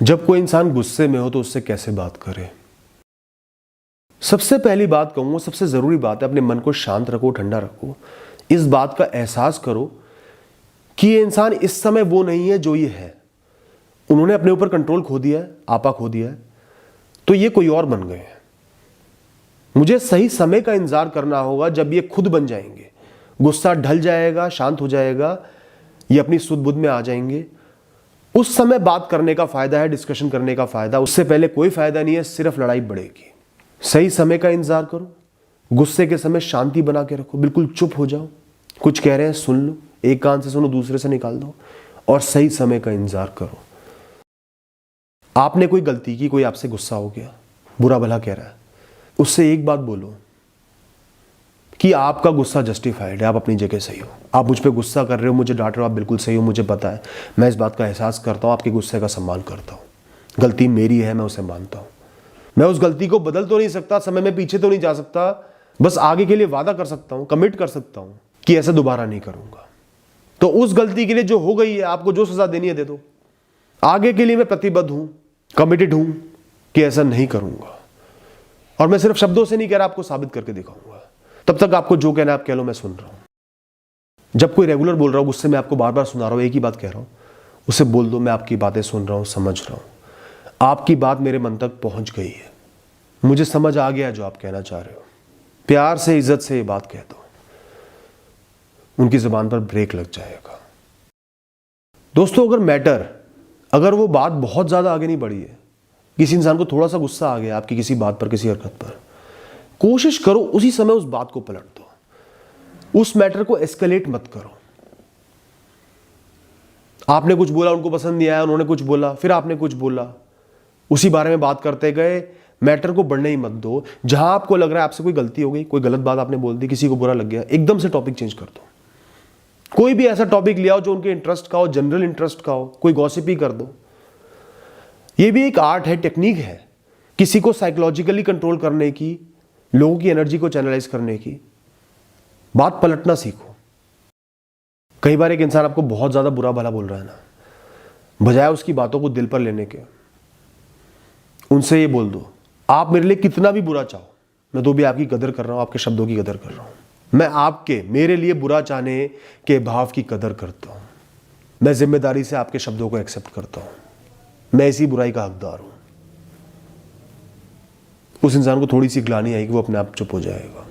जब कोई इंसान गुस्से में हो तो उससे कैसे बात करे? सबसे पहली बात कहूंगा, सबसे जरूरी बात है, अपने मन को शांत रखो, ठंडा रखो। इस बात का एहसास करो कि ये इंसान इस समय वो नहीं है जो ये है। उन्होंने अपने ऊपर कंट्रोल खो दिया है, आपा खो दिया है, तो ये कोई और बन गए हैं। मुझे सही समय का इंतजार करना होगा जब ये खुद बन जाएंगे, गुस्सा ढल जाएगा, शांत हो जाएगा, ये अपनी सुध बुध में आ जाएंगे। उस समय बात करने का फायदा है, डिस्कशन करने का फायदा। उससे पहले कोई फायदा नहीं है, सिर्फ लड़ाई बढ़ेगी। सही समय का इंतजार करो, गुस्से के समय शांति बना के रखो, बिल्कुल चुप हो जाओ। कुछ कह रहे हैं सुन लो, एक कान से सुनो दूसरे से निकाल दो, और सही समय का इंतजार करो। आपने कोई गलती की, कोई आपसे गुस्सा हो गया, बुरा भला कह रहा है, उससे एक बात बोलो कि आपका गुस्सा जस्टिफाइड है, आप अपनी जगह सही हो। आप मुझ पे गुस्सा कर रहे हो, मुझे डांट रहे हो, आप बिल्कुल सही हो, मुझे पता है। मैं इस बात का एहसास करता हूँ, आपके गुस्से का सम्मान करता हूँ। गलती मेरी है, मैं उसे मानता हूँ। मैं उस गलती को बदल तो नहीं सकता, समय में पीछे तो नहीं जा सकता, बस आगे के लिए वादा कर सकता हूँ, कमिट कर सकता हूँ कि ऐसा दोबारा नहीं करूंगा। तो उस गलती के लिए जो हो गई है, आपको जो सजा देनी है दे दो। आगे के लिए मैं प्रतिबद्ध हूं, कमिटेड हूं कि ऐसा नहीं करूंगा। और मैं सिर्फ शब्दों से नहीं कह रहा, आपको साबित करके दिखाऊंगा। तब तक आपको जो कहना है आप कह लो, मैं सुन रहा हूं। जब कोई रेगुलर बोल रहा हूं, गुस्से में आपको बार बार सुना रहा हूं, एक ही बात कह रहा हूं, उसे बोल दो मैं आपकी बातें सुन रहा हूं, समझ रहा हूं, आपकी बात मेरे मन तक पहुंच गई है, मुझे समझ आ गया जो आप कहना चाह रहे हो। प्यार से, इज्जत से ये बात कह दो, उनकी जुबान पर ब्रेक लग जाएगा। दोस्तों, अगर वो बात बहुत ज्यादा आगे नहीं बढ़ी है, किसी इंसान को थोड़ा सा गुस्सा आ गया आपकी किसी बात पर, किसी हरकत पर, कोशिश करो उसी समय उस बात को पलट दो। उस मैटर को एस्केलेट मत करो। आपने कुछ बोला, उनको पसंद नहीं आया, उन्होंने कुछ बोला, फिर आपने कुछ बोला, उसी बारे में बात करते गए, मैटर को बढ़ने ही मत दो। जहां आपको लग रहा है आपसे कोई गलती हो गई, कोई गलत बात आपने बोल दी, किसी को बुरा लग गया, एकदम से टॉपिक चेंज कर दो। कोई भी ऐसा टॉपिक ले आओ जो उनके इंटरेस्ट का हो, जनरल इंटरेस्ट का हो, कोई गॉसिप ही कर दो। यह भी एक आर्ट है, टेक्निक है, किसी को साइकोलॉजिकली कंट्रोल करने की, लोगों की एनर्जी को चैनलाइज करने की। बात पलटना सीखो। कई बार एक इंसान आपको बहुत ज्यादा बुरा भला बोल रहा है ना, बजाय उसकी बातों को दिल पर लेने के, उनसे ये बोल दो, आप मेरे लिए कितना भी बुरा चाहो, मैं तो भी आपकी कदर कर रहा हूं, आपके शब्दों की कदर कर रहा हूं। मैं आपके, मेरे लिए बुरा चाहने के भाव की कदर करता हूं। मैं जिम्मेदारी से आपके शब्दों को एक्सेप्ट करता हूं। मैं इसी बुराई का हकदार हूं। उस इंसान को थोड़ी सी ग्लानि आएगी, वो अपने आप चुप हो जाएगा।